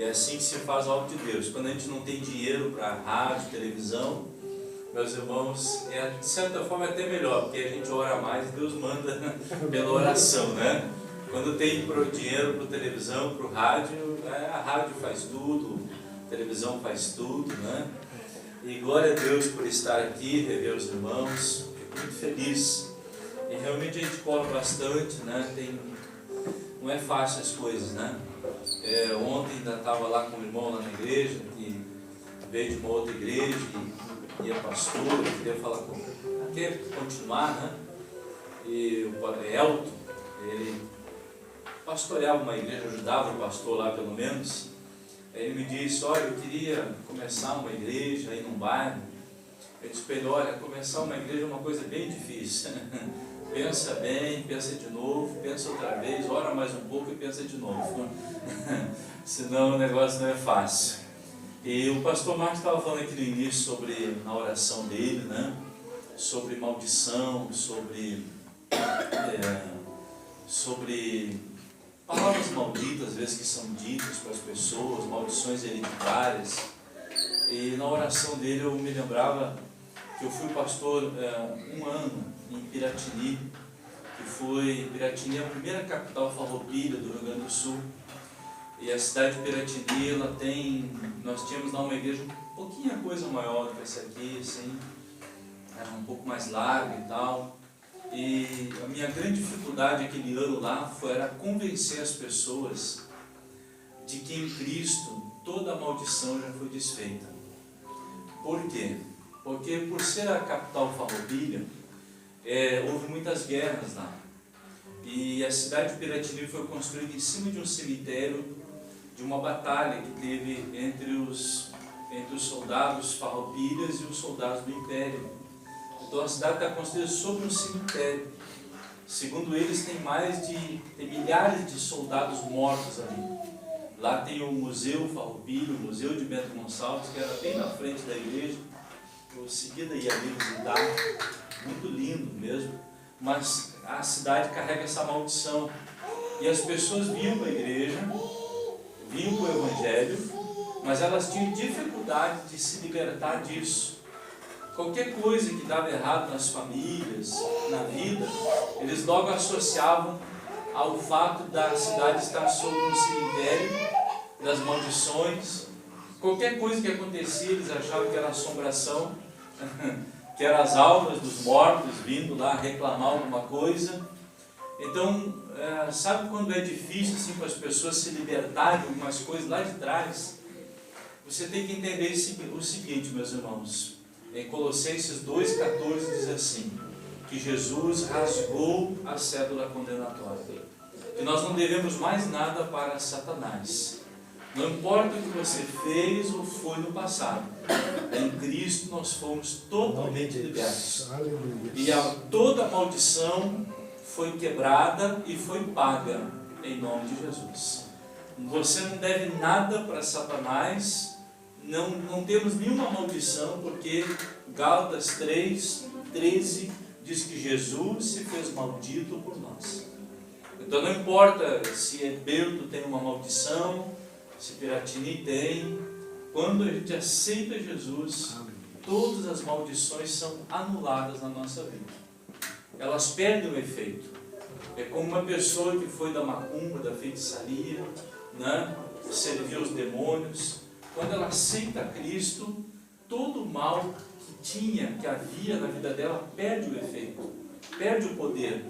E é assim que se faz a obra de Deus. Quando a gente não tem dinheiro para rádio, televisão, meus irmãos, de certa forma é até melhor, porque a gente ora mais e Deus manda pela oração, né? Quando tem dinheiro para televisão, para o rádio, a rádio faz tudo, a televisão faz tudo, né? E glória a Deus por estar aqui, rever os irmãos, fico muito feliz. E realmente a gente corre bastante, né? Não é fácil as coisas, né? Ontem ainda estava lá com o irmão lá na igreja, que veio de uma outra igreja e é pastor, queria falar com ele, quer continuar, né? E o padre Elton, ele pastoreava uma igreja, ajudava o pastor lá pelo menos. Aí ele me disse, olha, eu queria começar uma igreja aí num bairro. Eu disse para ele, olha, começar uma igreja é uma coisa bem difícil. Pensa bem, pensa de novo, pensa outra vez, ora mais um pouco e pensa de novo. Senão o negócio não é fácil. E o pastor Marcos estava falando aqui no início sobre, na oração dele, né? Sobre maldição, sobre palavras malditas, às vezes que são ditas para as pessoas, maldições hereditárias. E na oração dele eu me lembrava que eu fui pastor 1 ano em Piratini, Piratini é a primeira capital farroupilha do Rio Grande do Sul. E a cidade de Piratini, nós tínhamos lá uma igreja um pouquinho coisa maior do que essa aqui, assim, era um pouco mais larga e tal. E a minha grande dificuldade aquele ano lá era convencer as pessoas de que em Cristo toda a maldição já foi desfeita. Por quê? Porque por ser a capital farroupilha, houve muitas guerras lá. E a cidade de Piratini foi construída em cima de um cemitério de uma batalha que teve entre os soldados farroupilhas e os soldados do Império. Então a cidade está construída sobre um cemitério. Segundo eles, tem milhares de soldados mortos ali. Lá tem o Museu Farroupilha, o Museu de Bento Gonçalves, que era bem na frente da igreja. Eu seguida ia ali visitar, muito lindo mesmo. Mas a cidade carrega essa maldição. E as pessoas vinham para a igreja, vinham para o Evangelho, mas elas tinham dificuldade de se libertar disso. Qualquer coisa que dava errado nas famílias, na vida, eles logo associavam ao fato da cidade estar sobre um cemitério, das maldições. Qualquer coisa que acontecia, eles achavam que era assombração, que eram as almas dos mortos vindo lá reclamar alguma coisa. Então, sabe quando é difícil assim, para as pessoas se libertarem de algumas coisas lá de trás? Você tem que entender o seguinte, meus irmãos. Em Colossenses 2,14 diz assim, que Jesus rasgou a cédula condenatória. Que nós não devemos mais nada para Satanás. Não importa o que você fez ou foi no passado, em Cristo nós fomos totalmente libertos. E toda maldição foi quebrada e foi paga em nome de Jesus. Você não deve nada para Satanás, não temos nenhuma maldição, porque Gálatas 3:13 diz que Jesus se fez maldito por nós. Então não importa se Bento tem uma maldição, se Piratini tem, quando a gente aceita Jesus, todas as maldições são anuladas na nossa vida. Elas perdem o efeito. É como uma pessoa que foi da macumba, da feitiçaria, né? Serviu os demônios. Quando ela aceita Cristo, todo o mal que havia na vida dela, perde o efeito, perde o poder.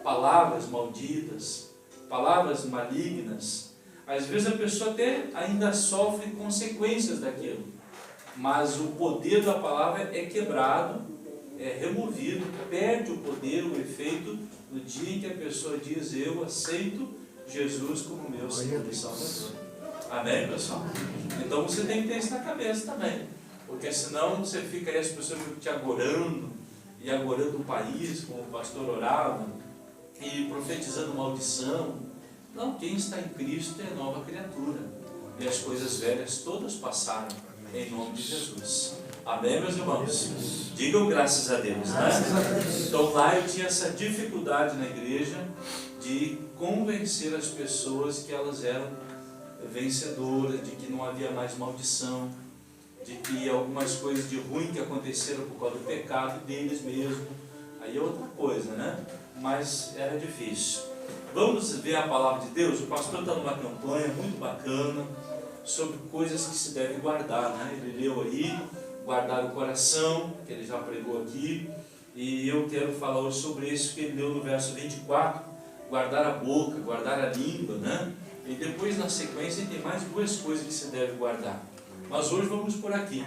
Palavras malditas, palavras malignas. Às vezes a pessoa até ainda sofre consequências daquilo, mas o poder da palavra é quebrado, é removido, perde o poder, o efeito, no dia em que a pessoa diz, eu aceito Jesus como meu Senhor e Salvador. Amém, pessoal? Então você tem que ter isso na cabeça também, porque senão você fica aí, as pessoas ficam te agorando, e agorando o país, como o pastor orava, e profetizando maldição. Não, quem está em Cristo é nova criatura, e as coisas velhas todas passaram, em nome de Jesus. Amém, meus irmãos? Digam graças a Deus, né? Então lá eu tinha essa dificuldade na igreja de convencer as pessoas que elas eram vencedora, de que não havia mais maldição, de que algumas coisas de ruim que aconteceram por causa do pecado deles mesmo, aí é outra coisa, né? Mas era difícil. Vamos ver a palavra de Deus? O pastor está numa campanha muito bacana sobre coisas que se deve guardar, né? Ele leu aí, guardar o coração, que ele já pregou aqui, e eu quero falar hoje sobre isso que ele leu no verso 24, guardar a boca, guardar a língua, né? E depois na sequência tem mais duas coisas que se deve guardar. Mas hoje vamos por aqui.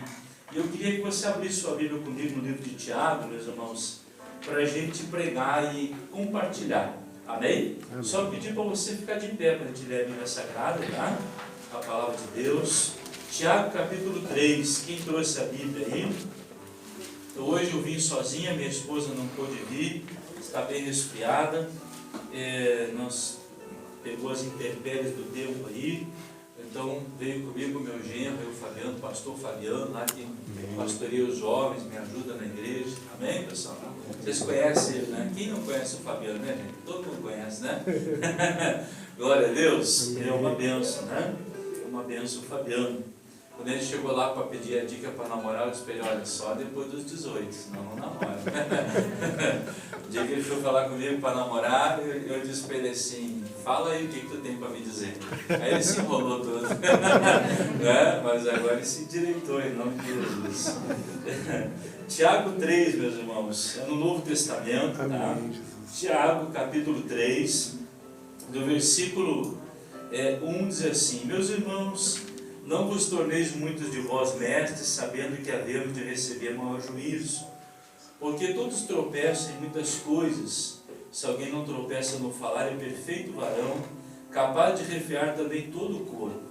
E eu queria que você abrisse sua Bíblia comigo no livro de Tiago, meus irmãos, para a gente pregar e compartilhar. Amém? Amém. Só pedir para você ficar de pé para a gente ler a Bíblia Sagrada, tá? A palavra de Deus. Tiago capítulo 3. Quem trouxe a Bíblia aí? Hoje eu vim sozinha, minha esposa não pôde vir, está bem resfriada. Nós pegou as intempéries do tempo aí. Então veio comigo meu genro, o Fabiano, pastor Fabiano, lá que pastoreia os jovens, me ajuda na igreja. Amém, pessoal? Vocês conhecem ele, né? Quem não conhece o Fabiano, né, gente? Todo mundo conhece, né? Glória a Deus, ele é uma benção, né? Uma benção o Fabiano. Quando ele chegou lá para pedir a dica para namorar, eu disse para ele, olha, só depois dos 18, senão não namora. O dia que ele foi falar comigo para namorar, eu disse para ele assim, fala aí o que tu tem para me dizer. Aí ele se enrolou todo. Mas agora ele se endireitou em nome de Jesus. Tiago 3, meus irmãos, é no Novo Testamento, tá? Tiago capítulo 3, do versículo 1 diz assim, meus irmãos, não vos torneis muitos de vós mestres, sabendo que havemos de receber maior juízo. Porque todos tropeçam em muitas coisas. Se alguém não tropeça no falar, é perfeito varão, capaz de refrear também todo o corpo.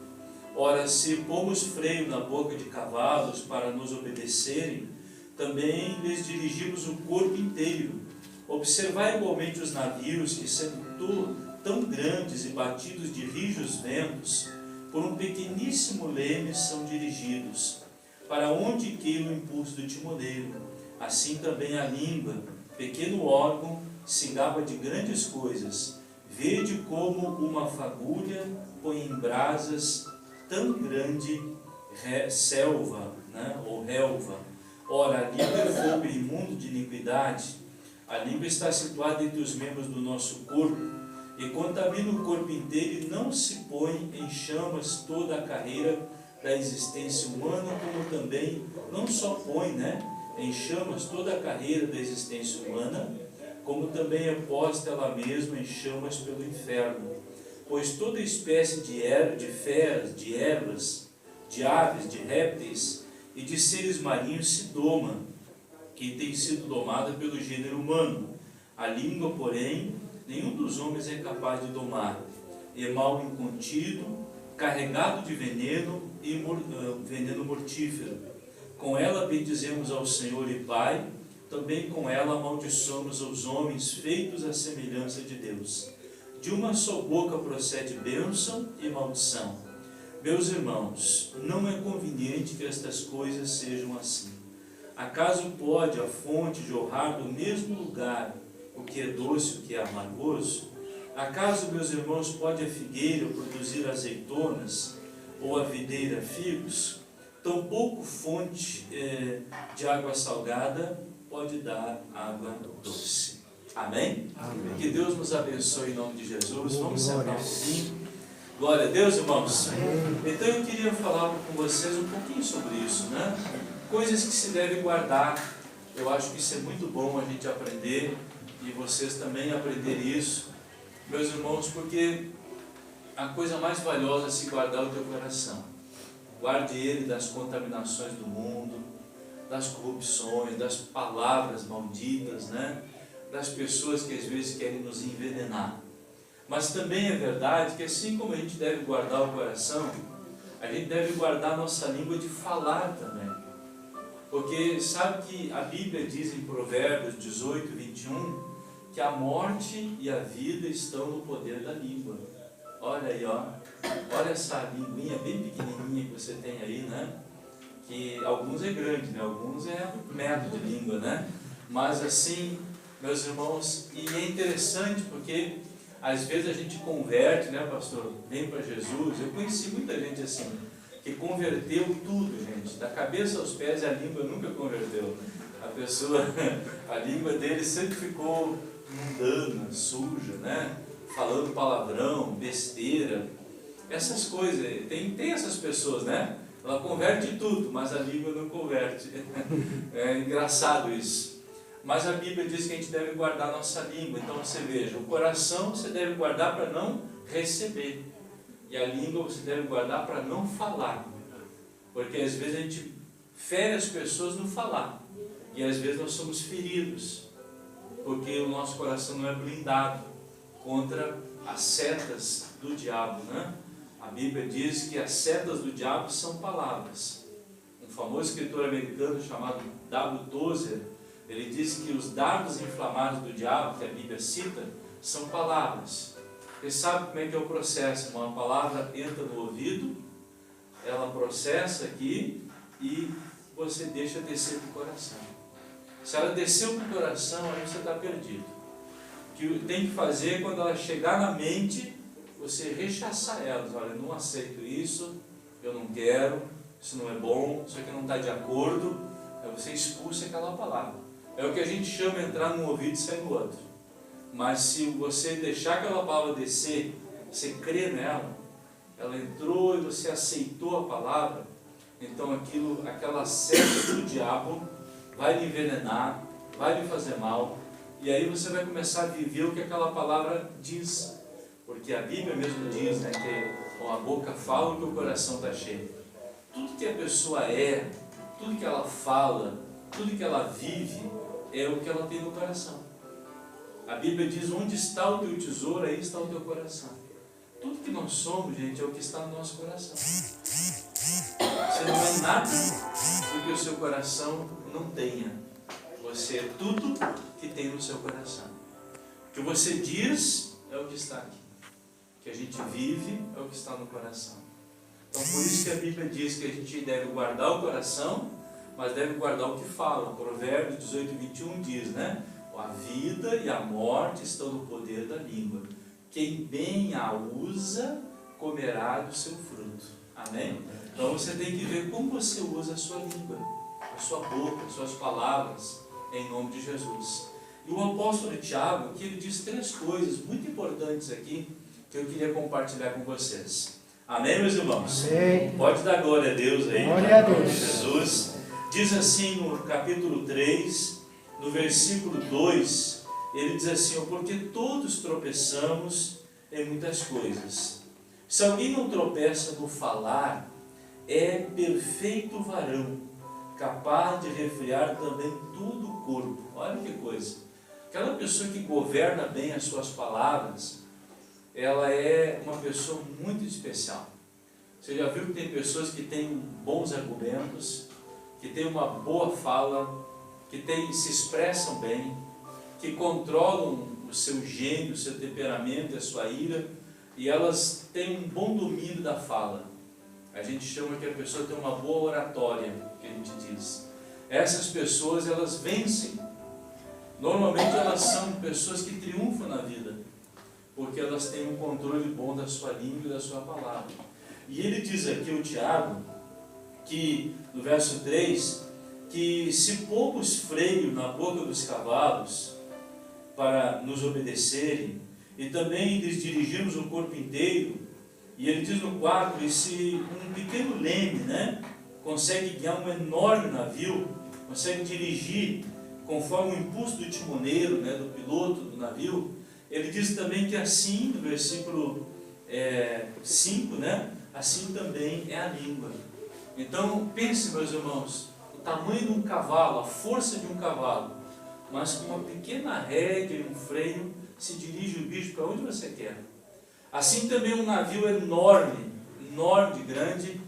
Ora, se pomos freio na boca de cavalos para nos obedecerem, também lhes dirigimos o corpo inteiro. Observai igualmente os navios, que sendo tão grandes e batidos de rijos ventos, por um pequeníssimo leme são dirigidos, para onde queira o impulso do timoneiro. Assim também a língua, pequeno órgão, se gaba de grandes coisas. Vede como uma fagulha põe em brasas tão grande selva, né, ou relva. Ora, a língua é fogo imundo de iniquidade. A língua está situada entre os membros do nosso corpo, e contamina o corpo inteiro, e não se põe em chamas toda a carreira da existência humana, como também não só põe, né, em chamas toda a carreira da existência humana, como também é posta ela mesma em chamas pelo inferno. Pois toda espécie de feras, de ervas, de aves, de répteis e de seres marinhos se doma, que tem sido domada pelo gênero humano. A língua, porém, nenhum dos homens é capaz de domar. É mal incontido, carregado de veneno e veneno mortífero. Com ela bendizemos ao Senhor e Pai, também com ela amaldiçoamos os homens feitos à semelhança de Deus. De uma só boca procede bênção e maldição. Meus irmãos, não é conveniente que estas coisas sejam assim. Acaso pode a fonte jorrar do mesmo lugar o que é doce, o que é amargoso? Acaso, meus irmãos, pode a figueira produzir azeitonas, ou a videira figos? Tampouco fonte de água salgada pode dar água doce. Amém? Amém. Que Deus nos abençoe em nome de Jesus. Vamos sentar um pouquinho. Glória a Deus, irmãos. Então eu queria falar com vocês um pouquinho sobre isso, né? Coisas que se devem guardar. Eu acho que isso é muito bom a gente aprender, e vocês também aprenderem isso, meus irmãos, porque a coisa mais valiosa é se guardar o teu coração. Guarde ele das contaminações do mundo, das corrupções, das palavras malditas, né? Das pessoas que às vezes querem nos envenenar. Mas também é verdade que assim como a gente deve guardar o coração, a gente deve guardar a nossa língua de falar também. Porque sabe que a Bíblia diz em Provérbios 18, 21, que a morte e a vida estão no poder da língua. Olha aí, ó. Olha essa linguinha bem pequenininha que você tem aí, né? Que alguns é grande, né? Alguns é 1 metro de língua, né? Mas assim, meus irmãos, e é interessante porque Às vezes a gente converte, né, pastor? Vem para Jesus. Eu conheci muita gente assim, que converteu tudo, gente. Da cabeça aos pés, a língua nunca converteu. A pessoa, a língua dele sempre ficou mundana, suja, né? Falando palavrão, besteira. Essas coisas, tem essas pessoas, né? Ela converte tudo, mas a língua não converte. É engraçado isso. Mas a Bíblia diz que a gente deve guardar a nossa língua. Então você veja, o coração você deve guardar para não receber. E a língua você deve guardar para não falar. Porque às vezes a gente fere as pessoas no falar. E às vezes nós somos feridos. Porque o nosso coração não é blindado contra as setas do diabo, né? A Bíblia diz que as setas do diabo são palavras. Um famoso escritor americano chamado W. Tozer, ele diz que os dardos inflamados do diabo, que a Bíblia cita, são palavras. Você sabe como é que é o processo? Uma palavra entra no ouvido, ela processa aqui e você deixa descer para o coração. Se ela desceu para o coração, aí você está perdido. O que tem que fazer quando ela chegar na mente, você rechaçar elas. Olha, eu não aceito isso, eu não quero, isso não é bom, isso aqui não está de acordo. Aí você expulsa aquela palavra. É o que a gente chama de entrar num ouvido e sair no outro. Mas se você deixar aquela palavra descer, você crê nela, ela entrou e você aceitou a palavra, então aquela seta do diabo vai lhe envenenar, vai lhe fazer mal, e aí você vai começar a viver o que aquela palavra diz. Porque a Bíblia mesmo diz, né, que com a boca fala o que o coração está cheio. Tudo que a pessoa é, tudo que ela fala, tudo que ela vive, é o que ela tem no coração. A Bíblia diz, onde está o teu tesouro, aí está o teu coração. Tudo que nós somos, gente, é o que está no nosso coração. Você não é nada do que o seu coração não tenha. Você é tudo que tem no seu coração. O que você diz é o que está aqui. O que a gente vive é o que está no coração. Então por isso que a Bíblia diz que a gente deve guardar o coração, mas deve guardar o que fala. Provérbios 18, 21 diz, né? A vida e a morte estão no poder da língua. Quem bem a usa, comerá do seu fruto. Amém? Então você tem que ver como você usa a sua língua, a sua boca, as suas palavras, em nome de Jesus. E o apóstolo Tiago, aqui ele diz 3 coisas muito importantes aqui, que eu queria compartilhar com vocês. Amém, meus irmãos? Amém. Pode dar glória a Deus aí, glória a em nome Deus. de Jesus. Diz assim no capítulo 3, no versículo 2, ele diz assim, porque todos tropeçamos em muitas coisas. Se alguém não tropeça no falar, é perfeito varão, capaz de refrear também todo o corpo. Olha que coisa. Aquela pessoa que governa bem as suas palavras, ela é uma pessoa muito especial. Você já viu que tem pessoas que têm bons argumentos, que têm uma boa fala, que se expressam bem, que controlam o seu gênio, o seu temperamento, a sua ira, e elas têm um bom domínio da fala. A gente chama que a pessoa tem uma boa oratória, que a gente diz. Essas pessoas, elas vencem. Normalmente elas são pessoas que triunfam na vida, porque elas têm um controle bom da sua língua e da sua palavra. E ele diz aqui, o Tiago, que no verso 3, que se poucos freios na boca dos cavalos para nos obedecerem, e também lhes dirigirmos o corpo inteiro, e ele diz no 4, e se um pequeno leme, né, consegue guiar um enorme navio, consegue dirigir conforme o impulso do timoneiro, né, do piloto do navio, ele diz também que assim, no versículo 5, né, assim também é a língua. Então pense, meus irmãos, o tamanho de um cavalo, a força de um cavalo, mas com uma pequena rédea e um freio, se dirige o bicho para onde você quer. Assim também um navio enorme, enorme, grande,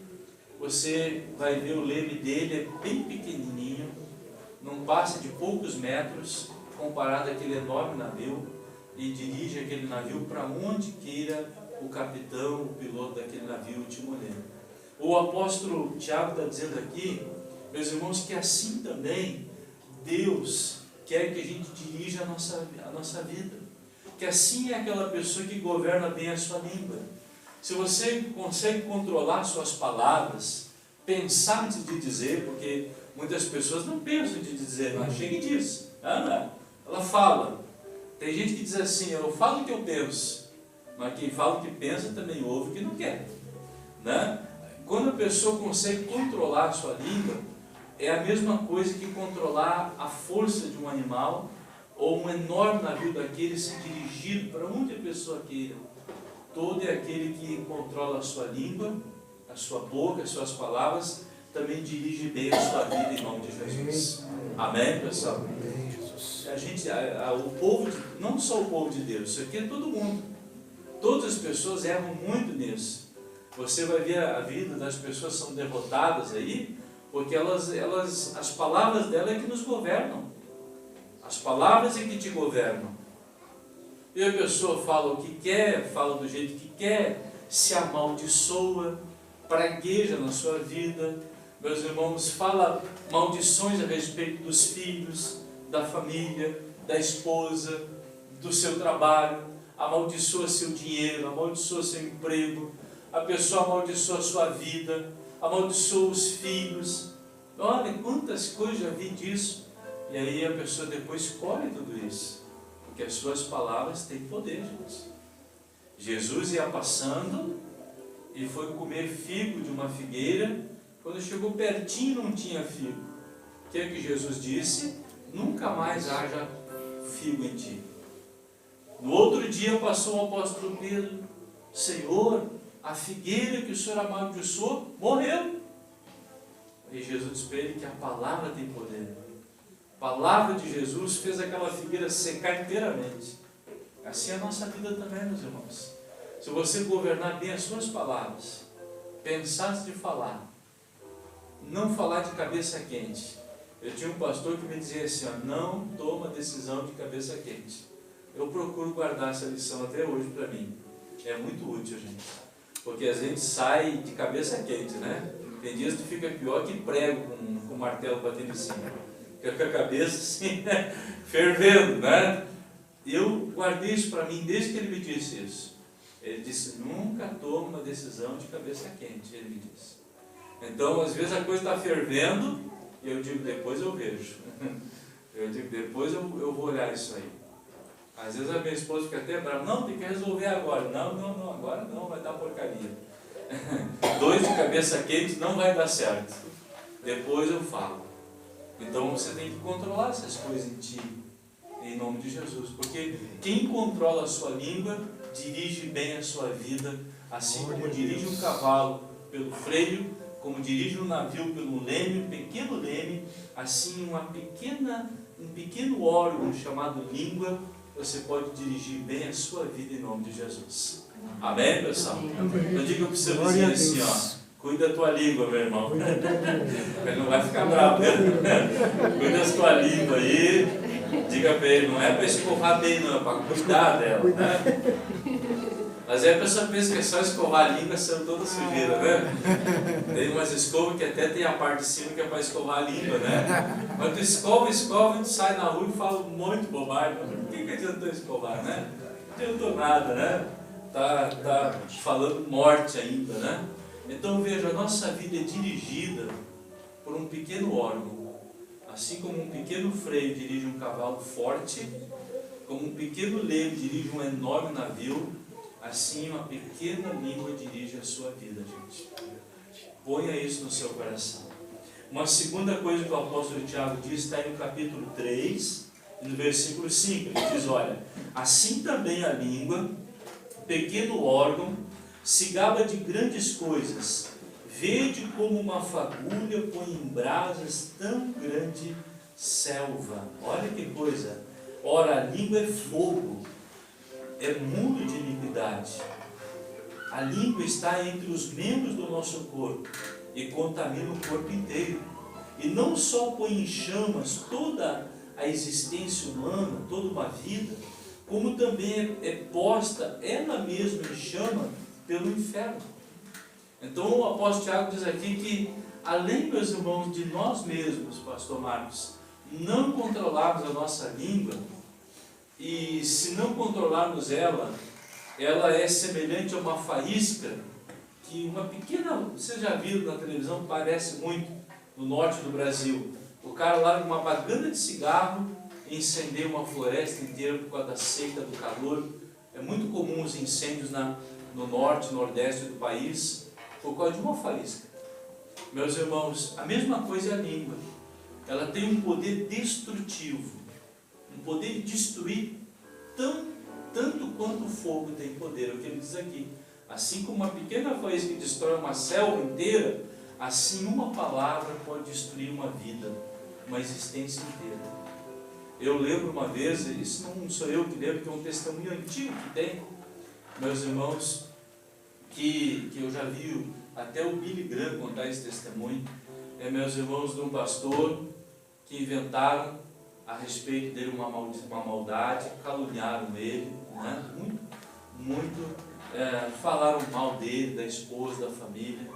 você vai ver o leme dele, é bem pequenininho, não passa de poucos metros, comparado àquele enorme navio, e dirige aquele navio para onde queira o capitão, o piloto daquele navio, o timoneiro. O apóstolo Tiago está dizendo aqui, meus irmãos, que assim também Deus quer que a gente dirija a nossa vida. que assim é aquela pessoa que governa bem a sua língua. Se você consegue controlar suas palavras, pensar antes de dizer, porque muitas pessoas não pensam de dizer, ela chega e diz, ela fala. Tem gente que diz assim, eu falo o que eu penso, mas quem fala o que pensa também ouve o que não quer, né? Quando a pessoa consegue controlar a sua língua, é a mesma coisa que controlar a força de um animal ou um enorme navio daquele se dirigir para onde a pessoa queira. Todo é aquele que controla a sua língua, a sua boca, as suas palavras, também dirige bem a sua vida em nome de Jesus. Amém, pessoal? O povo, não só o povo de Deus, isso aqui é todo mundo. Todas as pessoas erram muito nisso. Você vai ver a vida das pessoas são derrotadas aí, porque as palavras dela é que nos governam. As palavras é que te governam. E a pessoa fala o que quer, fala do jeito que quer, se amaldiçoa, pragueja na sua vida. Meus irmãos, fala maldições a respeito dos filhos, da família, da esposa, do seu trabalho, amaldiçoa seu dinheiro, amaldiçoa seu emprego, a pessoa amaldiçoa a sua vida, amaldiçoa os filhos. Olha quantas coisas já vi disso. E aí a pessoa depois colhe tudo isso, porque as suas palavras têm poder, gente. Jesus ia passando e foi comer figo de uma figueira. Quando chegou pertinho não tinha figo. O que é que Jesus disse? Nunca mais haja figo em ti. No outro dia passou o apóstolo Pedro, Senhor, a figueira que o Senhor amaldiçoou morreu. E Jesus disse para ele que a palavra tem poder. A palavra de Jesus fez aquela figueira secar inteiramente. Assim é a nossa vida também, meus irmãos. Se você governar bem as suas palavras, pensar antes de falar, não falar de cabeça quente. Eu tinha um pastor que me dizia assim, não toma decisão de cabeça quente. Eu procuro guardar essa lição até hoje para mim. É muito útil, gente. Porque a gente sai de cabeça quente, né? Tem dias que fica pior que prego com o martelo batendo em cima. Fica com a cabeça assim, fervendo, né? E eu guardei isso para mim desde que ele me disse isso. Ele disse, nunca toma uma decisão de cabeça quente, ele me disse. Então, às vezes a coisa está fervendo e eu digo, depois eu vejo. Eu digo, depois eu vou olhar isso aí. Às vezes a minha esposa fica até brava, não, tem que resolver agora. Não, agora não, vai dar porcaria. 2 de cabeça quente não vai dar certo. Depois eu falo. Então você tem que controlar essas coisas em ti, em nome de Jesus. Porque quem controla a sua língua, dirige bem a sua vida, assim como dirige um cavalo pelo freio, como dirige um navio pelo leme, um pequeno leme, assim um pequeno órgão chamado língua, você pode dirigir bem a sua vida em nome de Jesus. Amém, pessoal? Eu digo para o seu vizinho assim, cuida da tua língua, meu irmão. Ele não vai ficar bravo, né? Cuida da tua língua aí. Diga para ele, não é para escovar bem, não, é para cuidar dela, né? Mas aí a pessoa pensa que é só escovar a língua, saiu toda sujeira, né? Tem umas escovas que até tem a parte de cima que é para escovar a língua, né? Mas tu escova, tu sai na rua e fala um monte de bobagem. Por que adiantou escovar, né? Não adiantou nada, né? Tá falando morte ainda, né? Então veja, a nossa vida é dirigida por um pequeno órgão. Assim como um pequeno freio dirige um cavalo forte, como um pequeno leme dirige um enorme navio, assim uma pequena língua dirige a sua vida, gente. Ponha isso no seu coração. Uma segunda coisa que o apóstolo Tiago diz está aí no capítulo 3, no versículo 5. Ele diz, olha, assim também a língua, pequeno órgão, se gaba de grandes coisas. Vede como uma fagulha põe em brasas tão grande selva. Olha que coisa. Ora, a língua é fogo, é mundo de iniquidade. A língua está entre os membros do nosso corpo e contamina o corpo inteiro. E não só põe em chamas toda a existência humana, toda uma vida, como também é posta ela mesma em chama pelo inferno. Então o apóstolo Tiago diz aqui que, além, meus irmãos, de nós mesmos, pastor Marcos, não controlarmos a nossa língua, e se não controlarmos ela, ela é semelhante a uma faísca que uma pequena, vocês já viram na televisão, parece muito no norte do Brasil. O cara larga uma bagana de cigarro e incendeia uma floresta inteira por causa da seca, do calor. É muito comum os incêndios no norte, nordeste do país, por causa de uma faísca. Meus irmãos, a mesma coisa é a língua. Ela tem um poder destrutivo, um poder de destruir tanto quanto o fogo tem poder. É o que ele diz aqui. Assim como uma pequena faísca que destrói uma selva inteira, assim uma palavra pode destruir uma vida, uma existência inteira. Eu lembro uma vez, isso não sou eu que lembro, que é um testemunho antigo que tem, meus irmãos, que eu já vi até o Billy Graham contar esse testemunho, meus irmãos, de um pastor que inventaram a respeito dele uma maldade, caluniaram ele, né? Falaram mal dele, da esposa, da família,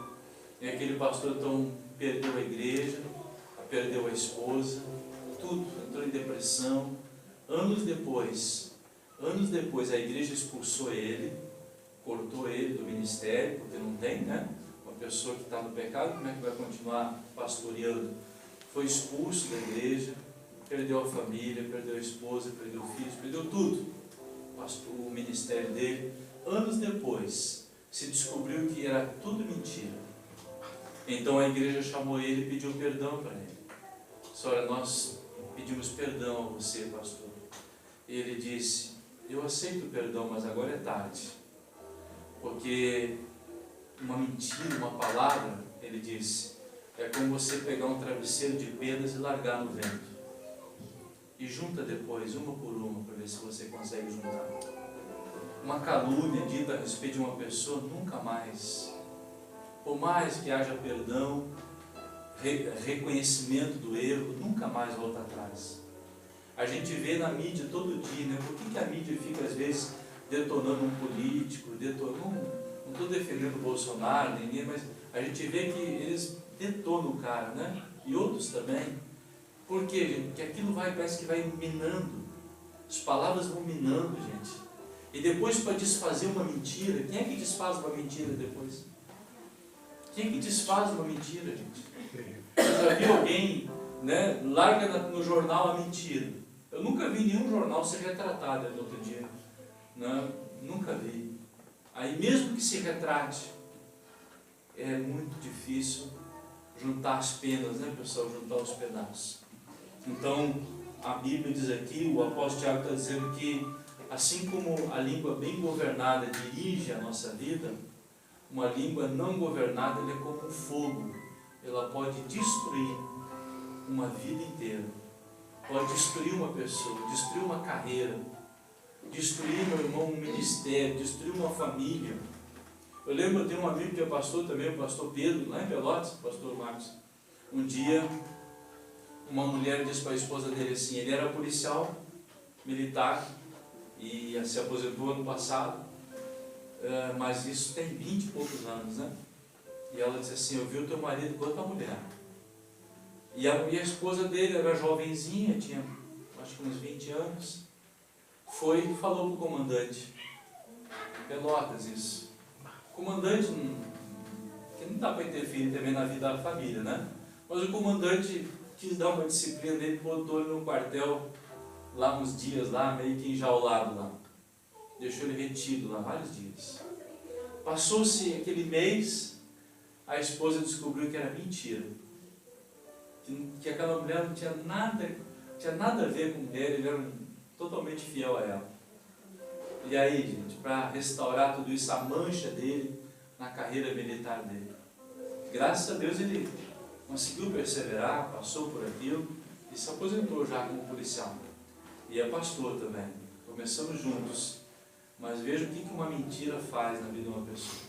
e aquele pastor então perdeu a igreja, perdeu a esposa, tudo, entrou em depressão. Anos depois a igreja expulsou ele, cortou ele do ministério, porque não tem, né? Uma pessoa que está no pecado, como é que vai continuar pastoreando? Foi expulso da igreja, perdeu a família, perdeu a esposa, perdeu filhos, perdeu tudo, o ministério dele. Anos depois, se descobriu que era tudo mentira. Então a igreja chamou ele e pediu perdão para ele. Senhora, nós pedimos perdão a você, pastor. E ele disse: eu aceito o perdão, mas agora é tarde. Porque uma mentira, uma palavra, ele disse, é como você pegar um travesseiro de pedras e largar no vento. E junta depois, uma por uma, para ver se você consegue juntar. Uma calúnia dita a respeito de uma pessoa, nunca mais. Por mais que haja perdão, reconhecimento do erro, nunca mais volta atrás. A gente vê na mídia todo dia, né? Por que a mídia fica às vezes detonando um político, não estou defendendo o Bolsonaro, ninguém, mas a gente vê que eles detonam o cara, né? E outros também. Por quê, gente? Porque aquilo parece que vai minando. As palavras vão minando, gente. E depois, para desfazer uma mentira, quem é que desfaz uma mentira depois? Quem é que desfaz uma mentira, gente? Você já viu alguém, né, larga no jornal a mentira? Eu nunca vi nenhum jornal ser retratado no outro dia. Não, nunca vi. Aí mesmo que se retrate, é muito difícil juntar as penas, né, pessoal? Juntar os pedaços. Então, a Bíblia diz aqui, o apóstolo Tiago está dizendo que, assim como a língua bem governada dirige a nossa vida, uma língua não governada ela é como um fogo. Ela pode destruir uma vida inteira, pode destruir uma pessoa, destruir uma carreira, destruir, meu irmão, um ministério, destruir uma família. Eu lembro, eu tenho um amigo que é pastor também, o pastor Pedro, lá em Pelotas, pastor Marcos. Um dia, uma mulher disse para a esposa dele assim, ele era policial militar e se aposentou ano passado, mas isso tem 20 e poucos anos, né? E ela disse assim, eu vi o teu marido com outra mulher. E a esposa dele era jovenzinha, tinha acho que uns 20 anos. Foi e falou para o comandante, Pelotas isso. O comandante, que não dá para interferir também na vida da família, né? Mas o comandante quis dar uma disciplina nele, botou ele no quartel, lá uns dias, lá meio que enjaulado lá. Deixou ele retido lá vários dias. Passou-se aquele mês, a esposa descobriu que era mentira. Que aquela mulher não tinha nada a ver com ele, ele era totalmente fiel a ela. E aí, gente, para restaurar tudo isso, a mancha dele na carreira militar dele. Graças a Deus ele conseguiu perseverar, passou por aquilo e se aposentou já como policial. E é pastor também. Começamos juntos. Mas veja o que uma mentira faz na vida de uma pessoa.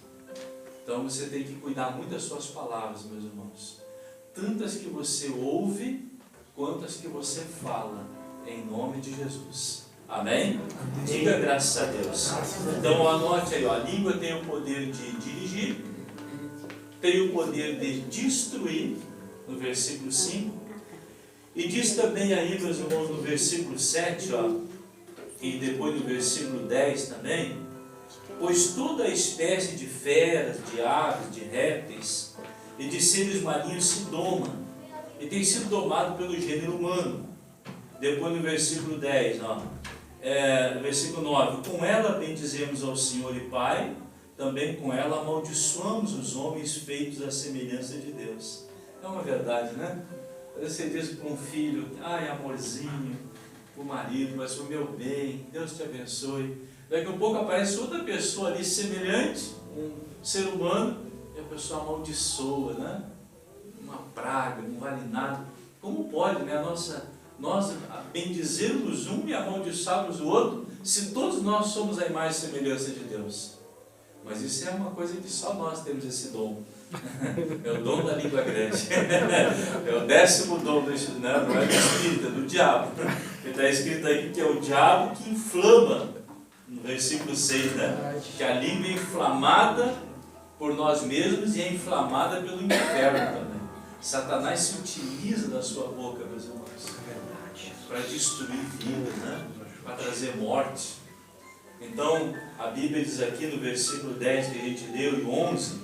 Então você tem que cuidar muito das suas palavras, meus irmãos. Tantas que você ouve, quantas que você fala, em nome de Jesus. Amém? Amém. Diga graças a Deus. Então anote aí, ó, a língua tem o poder de dirigir, tem o poder de destruir, no versículo 5, e diz também aí, meus irmãos, no versículo 7, ó, E depois no versículo 10 também, pois toda espécie de feras, de aves, de répteis e de seres marinhos se doma, e tem sido domado pelo gênero humano. Depois no versículo 10, versículo 9, com ela bendizemos ao Senhor e Pai, também com ela amaldiçoamos os homens feitos à semelhança de Deus. É uma verdade, né? Você diz para um filho, ai amorzinho, o marido, mas o meu bem, Deus te abençoe. Daqui a pouco aparece outra pessoa ali semelhante, um ser humano, e a pessoa amaldiçoa, né? Uma praga, não vale nada. Como pode, né? Nós bendizermos um e amaldiçarmos o outro, se todos nós somos a imagem e semelhança de Deus? Mas isso é uma coisa que só nós temos esse dom. É o dom da língua grande. É o 10º dom do Espírito, não é do Espírito, é do diabo. Está escrito aqui que é o diabo que inflama, no versículo 6, né? Que a língua é inflamada por nós mesmos e é inflamada pelo inferno também. Satanás se utiliza da sua boca, meus irmãos, para destruir vidas, né? Para trazer morte. Então, a Bíblia diz aqui no versículo 10 que a gente leu e 11,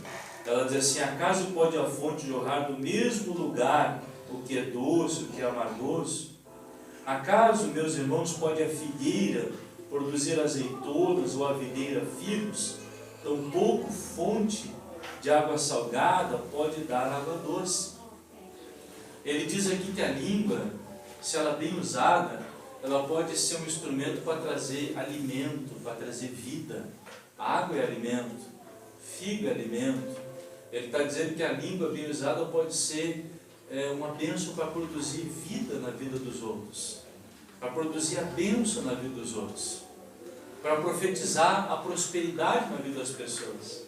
ela diz assim, acaso pode a fonte jorrar do mesmo lugar o que é doce, o que é amargoso? Acaso, meus irmãos, pode a figueira produzir azeitonas ou a videira figos? Tampouco fonte de água salgada pode dar água doce. Ele diz aqui que a língua, se ela é bem usada, ela pode ser um instrumento para trazer alimento, para trazer vida. A água é alimento, figo é alimento. Ele está dizendo que a língua bem usada pode ser uma bênção para produzir vida na vida dos outros, para produzir a bênção na vida dos outros, para profetizar a prosperidade na vida das pessoas.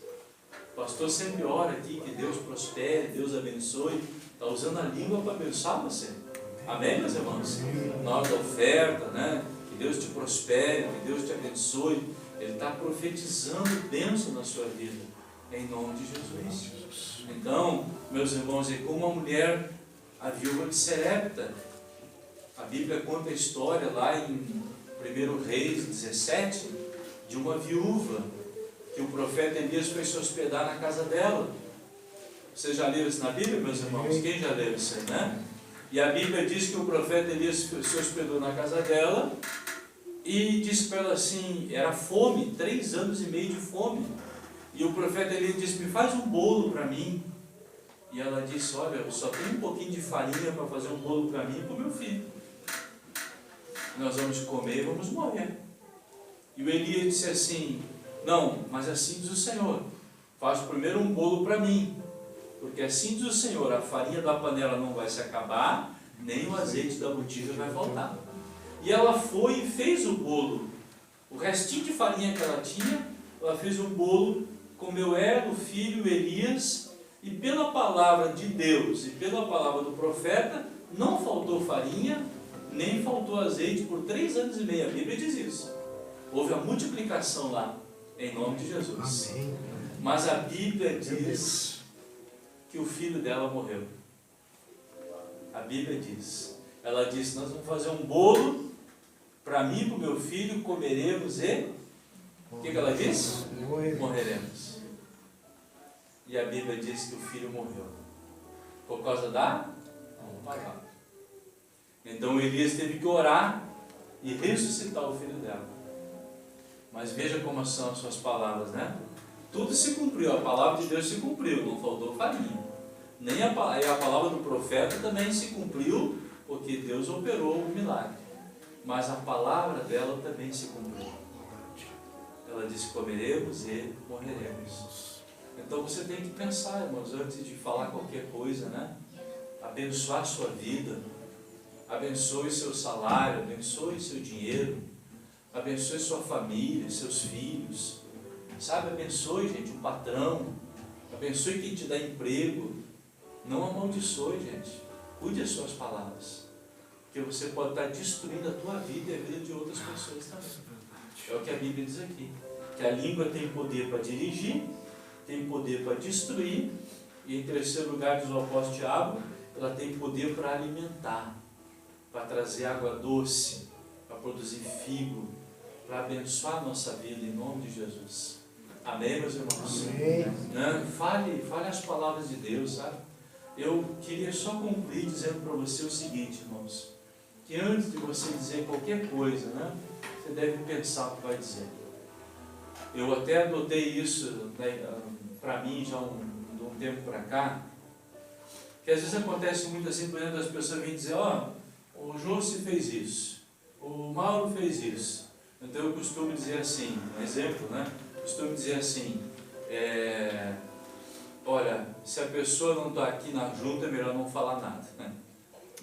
O pastor sempre ora aqui que Deus prospere, Deus abençoe, está usando a língua para abençoar você. Amém, meus irmãos? Na hora da oferta, né? Que Deus te prospere, que Deus te abençoe. Ele está profetizando bênção na sua vida, em nome de Jesus. Então, meus irmãos, é como a mulher, a viúva de Serepta. A Bíblia conta a história lá em 1 Reis 17, de uma viúva, que o profeta Elias foi se hospedar na casa dela. Vocês já leram isso na Bíblia, meus irmãos? Quem já leu isso aí, né? E a Bíblia diz que o profeta Elias se hospedou na casa dela e disse para ela assim, era fome, 3 anos e meio de fome. E o profeta Elias disse, me faz um bolo para mim. E ela disse, olha, eu só tenho um pouquinho de farinha para fazer um bolo para mim e para o meu filho. Nós vamos comer e vamos morrer. E o Elias disse assim, não, mas assim diz o Senhor, faz primeiro um bolo para mim. Porque assim diz o Senhor, a farinha da panela não vai se acabar, nem o azeite da botija vai faltar. E ela foi e fez o bolo. O restinho de farinha que ela tinha, ela fez um bolo, comeu ela, o filho, Elias, e pela palavra de Deus e pela palavra do profeta, não faltou farinha, nem faltou azeite por 3 anos e meio. A Bíblia diz isso. Houve a multiplicação lá, em nome de Jesus. Amém. Mas a Bíblia diz que o filho dela morreu. A Bíblia diz. Ela disse, nós vamos fazer um bolo para mim e para o meu filho, comeremos e... O que ela disse? Morreremos. E a Bíblia diz que o filho morreu. Por causa da palavra. Então Elias teve que orar e ressuscitar o filho dela. Mas veja como são as suas palavras, né? Tudo se cumpriu, a palavra de Deus se cumpriu, não faltou farinha. Nem a palavra do profeta também se cumpriu, porque Deus operou o milagre. Mas a palavra dela também se cumpriu. Ela disse, comeremos e morreremos. Então você tem que pensar, irmãos, antes de falar qualquer coisa, né? Abençoar a sua vida, abençoe seu salário, abençoe seu dinheiro, abençoe sua família, seus filhos. Sabe, abençoe, gente, o patrão, abençoe quem te dá emprego, não amaldiçoe, gente, cuide as suas palavras, porque você pode estar destruindo a tua vida e a vida de outras pessoas também. É o que a Bíblia diz aqui, que a língua tem poder para dirigir, tem poder para destruir, e em terceiro lugar diz o apóstolo Tiago, ela tem poder para alimentar, para trazer água doce, para produzir figo, para abençoar a nossa vida em nome de Jesus. Amém, meus irmãos? Amém. Né? Fale as palavras de Deus, sabe? Eu queria só concluir dizendo para você o seguinte, irmãos, que antes de você dizer qualquer coisa, né, você deve pensar o que vai dizer. Eu até adotei isso, né, para mim já de um tempo para cá, que às vezes acontece muito assim, por exemplo, as pessoas vêm dizer, ó, o Josi fez isso, o Mauro fez isso. Então eu costumo dizer assim, um exemplo, né? Costumo dizer assim, olha, se a pessoa não está aqui na junta, é melhor não falar nada, né?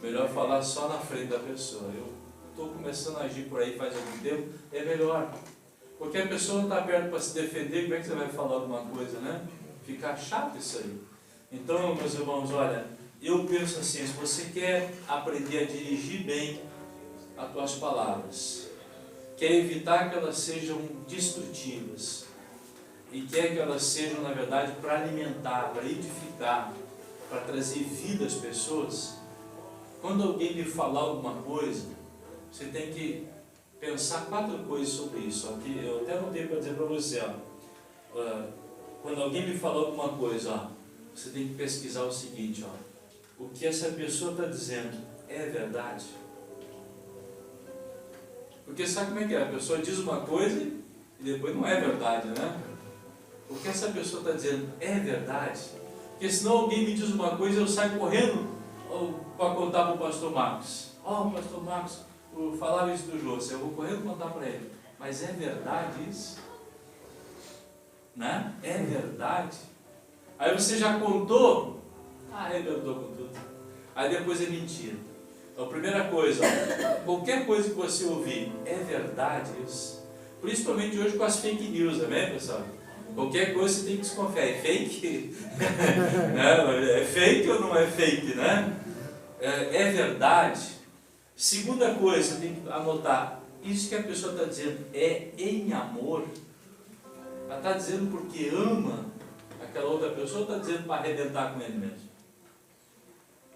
Melhor falar só na frente da pessoa. Eu estou começando a agir por aí faz algum tempo, é melhor. Porque a pessoa não está perto para se defender, como é que você vai falar alguma coisa, né? Fica chato isso aí. Então, meus irmãos, olha, eu penso assim, se você quer aprender a dirigir bem as tuas palavras, quer evitar que elas sejam destrutivas, e quer que elas sejam, na verdade, para alimentar, para edificar, para trazer vida às pessoas, quando alguém lhe falar alguma coisa, você tem que pensar 4 coisas sobre isso. Aqui, eu até não tenho para dizer para você, quando alguém lhe falar alguma coisa, você tem que pesquisar o seguinte, o que essa pessoa está dizendo é verdade? Porque sabe como é que é? A pessoa diz uma coisa e depois não é verdade, né? O que essa pessoa está dizendo é verdade? Porque senão alguém me diz uma coisa e eu saio correndo para contar para o pastor Marcos. Pastor Marcos, falaram isso do Jô, eu vou correndo contar para ele. Mas é verdade isso? Né? É verdade? Aí você já contou, arrebentou com tudo. Aí depois é mentira. Então, primeira coisa, qualquer coisa que você ouvir, é verdade isso? Principalmente hoje com as fake news, amém, pessoal? Qualquer coisa você tem que desconfiar, é fake? Né? É fake ou não é fake, né? É verdade? Segunda coisa, você tem que anotar, isso que a pessoa está dizendo é em amor? Ela está dizendo porque ama aquela outra pessoa ou está dizendo para arrebentar com ele mesmo?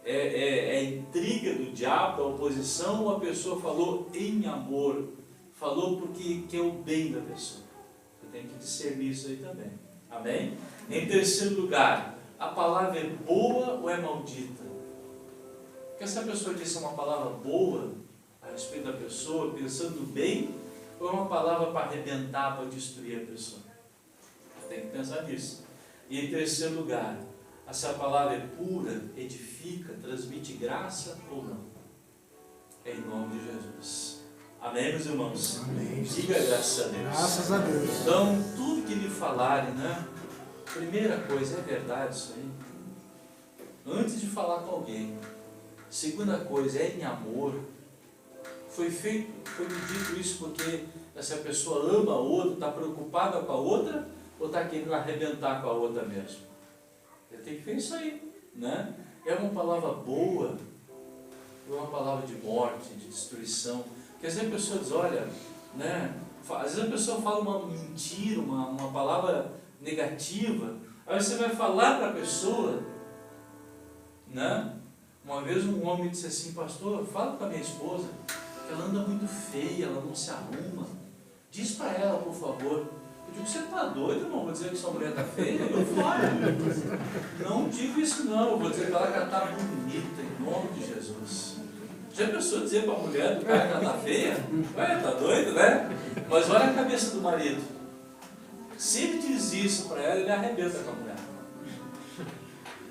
É intriga do diabo, da oposição, ou a pessoa falou em amor? Falou porque quer o bem da pessoa? Você tem que discernir isso aí também. Amém? Em terceiro lugar, a palavra é boa ou é maldita? Porque se a pessoa disse uma palavra boa a respeito da pessoa, pensando bem, ou é uma palavra para arrebentar, para destruir a pessoa? Você tem que pensar nisso. E em terceiro lugar, se a palavra é pura, edifica, transmite graça ou não? É em nome de Jesus. Amém, meus irmãos? Amém. Diga graças a Deus. Graças a Deus. Então, tudo que lhe falarem, né? Primeira coisa, é verdade isso aí? Antes de falar com alguém. Segunda coisa, é em amor. Foi me dito isso porque essa pessoa ama a outra, está preocupada com a outra, ou está querendo arrebentar com a outra mesmo? Você tem que ver isso aí, né? É uma palavra boa, ou é uma palavra de morte, de destruição? Porque às vezes a pessoa diz, olha, né? Às vezes a pessoa fala uma mentira, uma palavra negativa, aí você vai falar para a pessoa, né? Uma vez um homem disse assim, pastor, fala para minha esposa, que ela anda muito feia, ela não se arruma, diz para ela, por favor. Eu digo, você está doido, irmão? Vou dizer que sua mulher está feia? Eu fora. Não digo isso não, eu vou dizer para ela que ela está bonita, em nome de Jesus. Já pensou dizer para a mulher do cara que ela está feia? Ué, está doido, né? Mas olha a cabeça do marido. Se ele diz isso para ela, ele arrebenta com a mulher.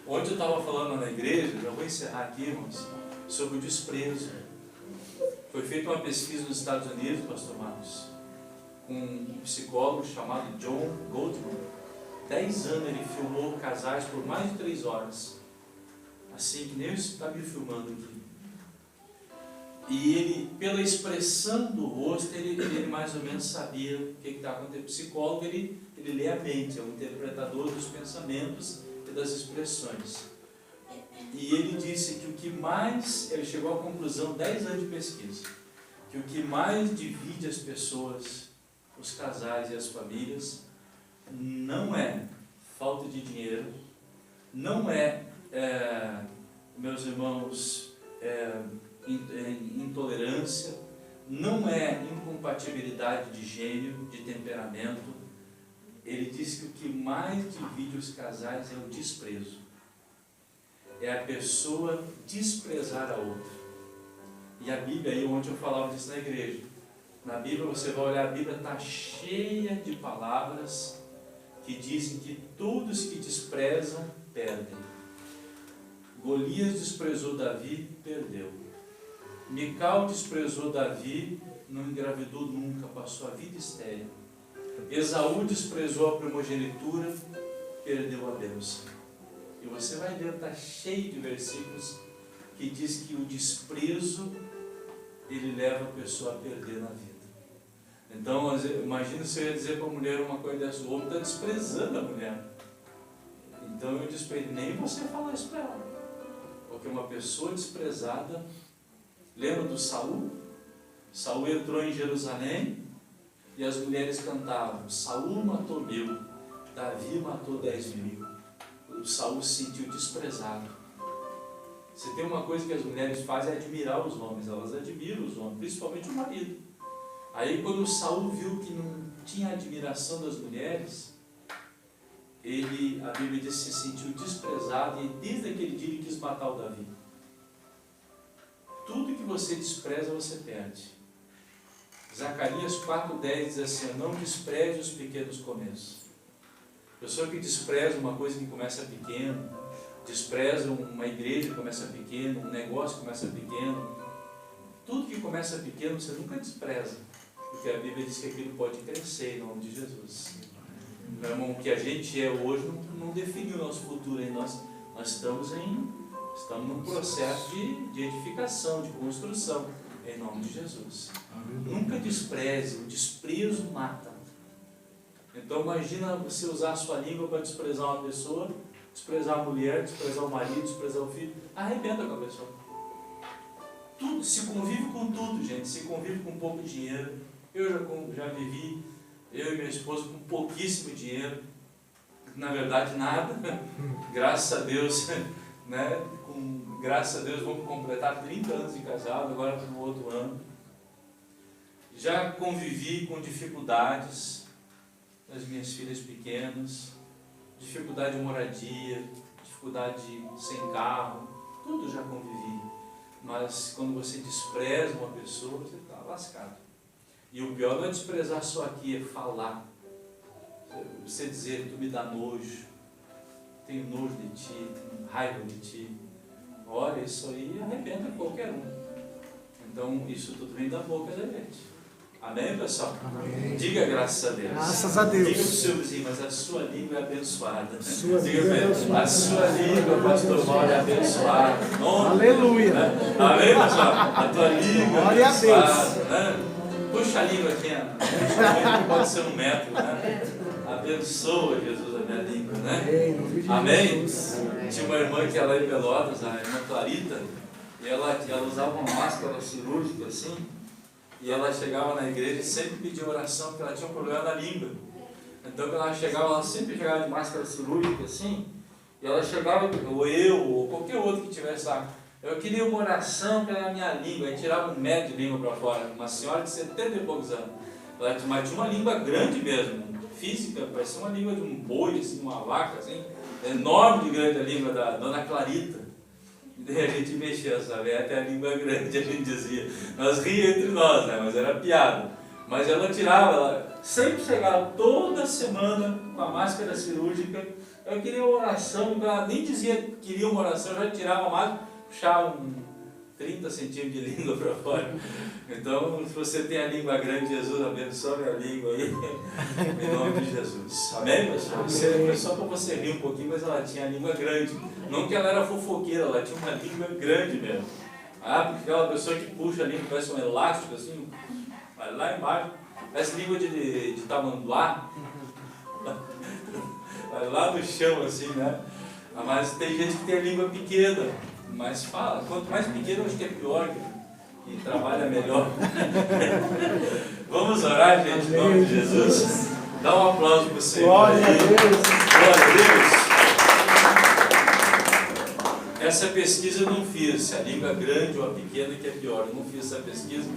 Ontem eu estava falando na igreja, já vou encerrar aqui, irmãos, sobre o desprezo. Foi feita uma pesquisa nos Estados Unidos, pastor Marcos, com um psicólogo chamado John Gottman. 10 anos ele filmou casais por mais de 3 horas. Assim que nem está me filmando aqui. E ele, pela expressão do rosto, ele mais ou menos sabia o que está acontecendo. O psicólogo, ele lê a mente, é um interpretador dos pensamentos e das expressões. E ele disse que o que mais, ele chegou à conclusão, 10 anos de pesquisa, que o que mais divide as pessoas, os casais e as famílias, não é falta de dinheiro, não é, meus irmãos, intolerância, não é incompatibilidade de gênio, de temperamento. Ele diz que o que mais divide os casais é o desprezo. É a pessoa desprezar a outra. E a Bíblia, aí ontem eu falava disso na igreja, na Bíblia você vai olhar, a Bíblia está cheia de palavras que dizem que todos que desprezam, perdem. Golias desprezou Davi, perdeu. Mical desprezou Davi, não engravidou nunca, passou a vida estéril. Esaú desprezou a primogenitura, perdeu a bênção. E você vai ver, está cheio de versículos que diz que o desprezo, ele leva a pessoa a perder na vida. Então, imagina se eu ia dizer para a mulher uma coisa dessa, o homem está desprezando a mulher. Então eu desprezo, nem você falar isso para ela. Porque uma pessoa desprezada, lembra do Saul? Saul entrou em Jerusalém e as mulheres cantavam, Saul matou 1000, Davi matou 10.000. O Saul se sentiu desprezado. Se tem uma coisa que as mulheres fazem é admirar os homens, elas admiram os homens, principalmente o marido. Aí quando o Saul viu que não tinha admiração das mulheres, a Bíblia diz que se sentiu desprezado e desde aquele dia ele quis matar o Davi. Tudo que você despreza, você perde. Zacarias 4,10 diz assim, não despreze os pequenos começos. Pessoa que despreza uma coisa que começa pequeno, despreza uma igreja que começa pequeno, um negócio que começa pequeno, tudo que começa pequeno você nunca despreza, porque a Bíblia diz que aquilo pode crescer em nome de Jesus. Meu irmão, o que a gente é hoje não define o nosso futuro, hein? Nós estamos num processo de edificação, de construção, em nome de Jesus. Nunca despreze, o desprezo mata. Então imagina você usar a sua língua para desprezar uma pessoa, desprezar a mulher, desprezar o marido, desprezar o filho, arrebenta com a pessoa. Tudo, se convive com tudo, gente, se convive com pouco dinheiro. Eu já vivi, eu e minha esposa, com pouquíssimo dinheiro, na verdade nada, graças a Deus, né? Graças a Deus vamos completar 30 anos de casado, agora no outro ano. Já convivi com dificuldades das minhas filhas pequenas, dificuldade de moradia, dificuldade sem carro, tudo já convivi. Mas quando você despreza uma pessoa, você está lascado. E o pior não é desprezar só aqui, é falar. Você dizer, tu me dá nojo, tenho nojo de ti, tenho raiva de ti. Olha, isso aí arrebenta qualquer um. Então, isso tudo vem da boca da gente. Amém, pessoal? Amém. Diga graças a Deus. Graças a Deus. Diga para o seu vizinho, mas a sua língua é abençoada. A sua Diga língua é para ele, abençoada. a sua língua, pastor Mauro, é abençoada. Aleluia. Né? Amém, pessoal? A tua língua é Glória a abençoada. Né? Puxa a língua aqui, né? Puxa a língua, pode ser um metro, né? Abençoa, Jesus, a minha língua, né? Amém? Tinha uma irmã que ela é em Pelotas, a irmã Clarita, e ela usava uma máscara cirúrgica assim, e ela chegava na igreja e sempre pedia oração, porque ela tinha um problema na língua. Então quando ela chegava, ela sempre chegava de máscara cirúrgica assim, e ela chegava, ou eu, ou qualquer outro que tivesse lá, eu queria uma oração pela minha língua, aí tirava 1 metro de língua para fora, uma senhora de 70 e poucos anos, mas tinha uma língua grande mesmo, física, parecia uma língua de um boi, assim, uma vaca, assim, enorme de grande a língua da dona Clarita. E daí a gente mexia, sabe? Até a língua grande, a gente dizia. Nós ria entre nós, né? Mas era piada. Mas ela tirava, ela sempre chegava toda semana com a máscara cirúrgica. Eu queria uma oração, ela nem dizia que queria uma oração, eu já tirava a máscara, puxava 30 centímetros de língua para fora. Então, se você tem a língua grande, Jesus abençoe a língua aí, em nome de Jesus. Amém, pessoal? Foi só para você rir um pouquinho, mas ela tinha a língua grande. Não que ela era fofoqueira, ela tinha uma língua grande mesmo. Ah, porque aquela pessoa que puxa a língua, parece um elástico assim, vai lá embaixo, parece língua de tamanduá, vai lá no chão assim, né? Mas tem gente que tem a língua pequena, mas fala, quanto mais pequeno, acho que é pior, que trabalha melhor. Vamos orar, gente, em nome de Jesus. Dá um aplauso para o Senhor. Glória a Deus. Glória a Deus. Essa pesquisa eu não fiz, se a língua é grande ou a pequena que é pior. Eu não fiz essa pesquisa,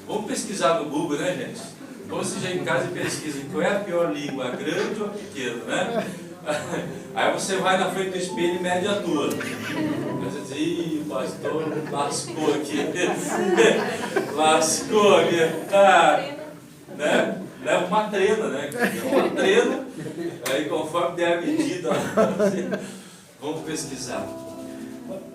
Vamos pesquisar no Google, né, gente? Ou você já em casa e pesquisa qual é a pior língua, a grande ou a pequena, né? Aí você vai na frente do espelho e mede a tua. Aí você diz, ih, pastor, lascou aqui. Lascou aqui. Né? Leva uma trena, né? Uma trena, aí conforme der a medida, vamos pesquisar.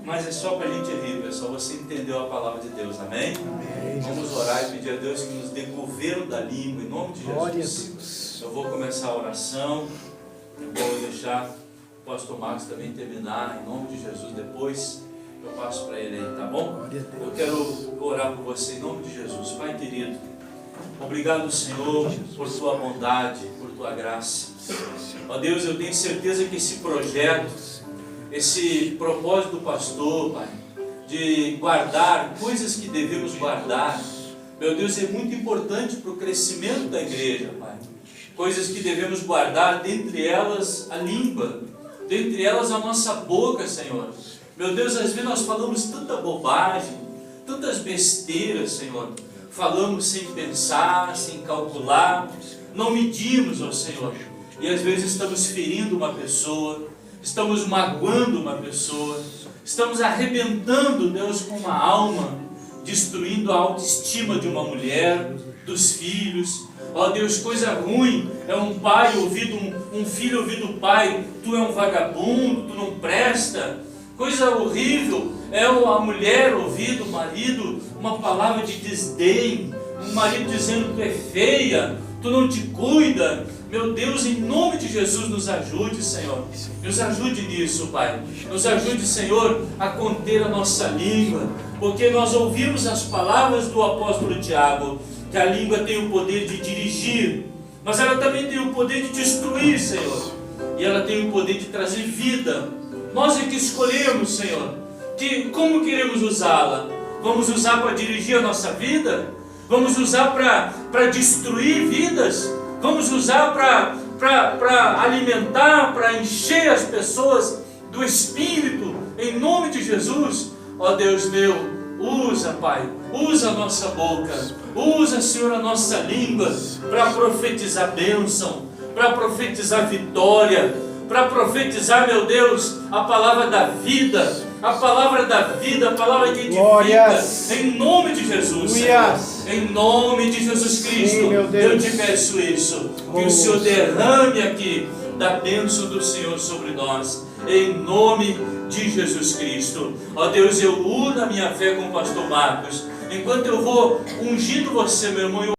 Mas é só para a gente rir, pessoal. Você entendeu a palavra de Deus, amém? Amém. Vamos orar e pedir a Deus que nos dê governo da língua, em nome de Jesus. Glória a Deus. Eu vou começar a oração. Eu vou deixar o pastor Marcos também terminar, em nome de Jesus. Depois eu passo para ele aí, tá bom? Glória a Deus. Eu quero orar por você, em nome de Jesus. Pai querido, obrigado, Senhor, por tua bondade, por tua graça. Ó Deus, eu tenho certeza que esse projeto, esse propósito do pastor, Pai, de guardar coisas que devemos guardar, meu Deus, é muito importante para o crescimento da igreja, Pai. Coisas que devemos guardar, dentre elas a língua, dentre elas a nossa boca, Senhor. Meu Deus, às vezes nós falamos tanta bobagem, tantas besteiras, Senhor. Falamos sem pensar, sem calcular, não medimos, ó Senhor. E às vezes estamos ferindo uma pessoa, estamos magoando uma pessoa, estamos arrebentando, Deus, com uma alma, destruindo a autoestima de uma mulher, dos filhos. Ó Deus, coisa ruim é um pai ouvir um filho ouvir do pai, tu é um vagabundo, tu não presta. Coisa horrível é a mulher ouvir do marido uma palavra de desdém, um marido dizendo que tu é feia, tu não te cuida. Meu Deus, em nome de Jesus, nos ajude, Senhor. Nos ajude nisso, Pai. Nos ajude, Senhor, a conter a nossa língua, porque nós ouvimos as palavras do apóstolo Tiago, que a língua tem o poder de dirigir, mas ela também tem o poder de destruir, Senhor. E ela tem o poder de trazer vida. Nós é que escolhemos, Senhor, como queremos usá-la. Vamos usar para dirigir a nossa vida? Vamos usar para destruir vidas? Vamos usar para alimentar, para encher as pessoas do Espírito, em nome de Jesus? Ó Deus meu, usa, Pai, usa a nossa boca, usa, Senhor, a nossa língua para profetizar bênção, para profetizar vitória, para profetizar, meu Deus, a palavra da vida, a palavra da vida, a palavra que edifica, em nome de Jesus, Senhor, em nome de Jesus Cristo. Sim, eu te peço isso, que o Senhor derrame aqui da bênção do Senhor sobre nós, em nome de Jesus Cristo. Ó Deus, eu uno a minha fé com o pastor Marcos, enquanto eu vou ungindo você, meu irmão.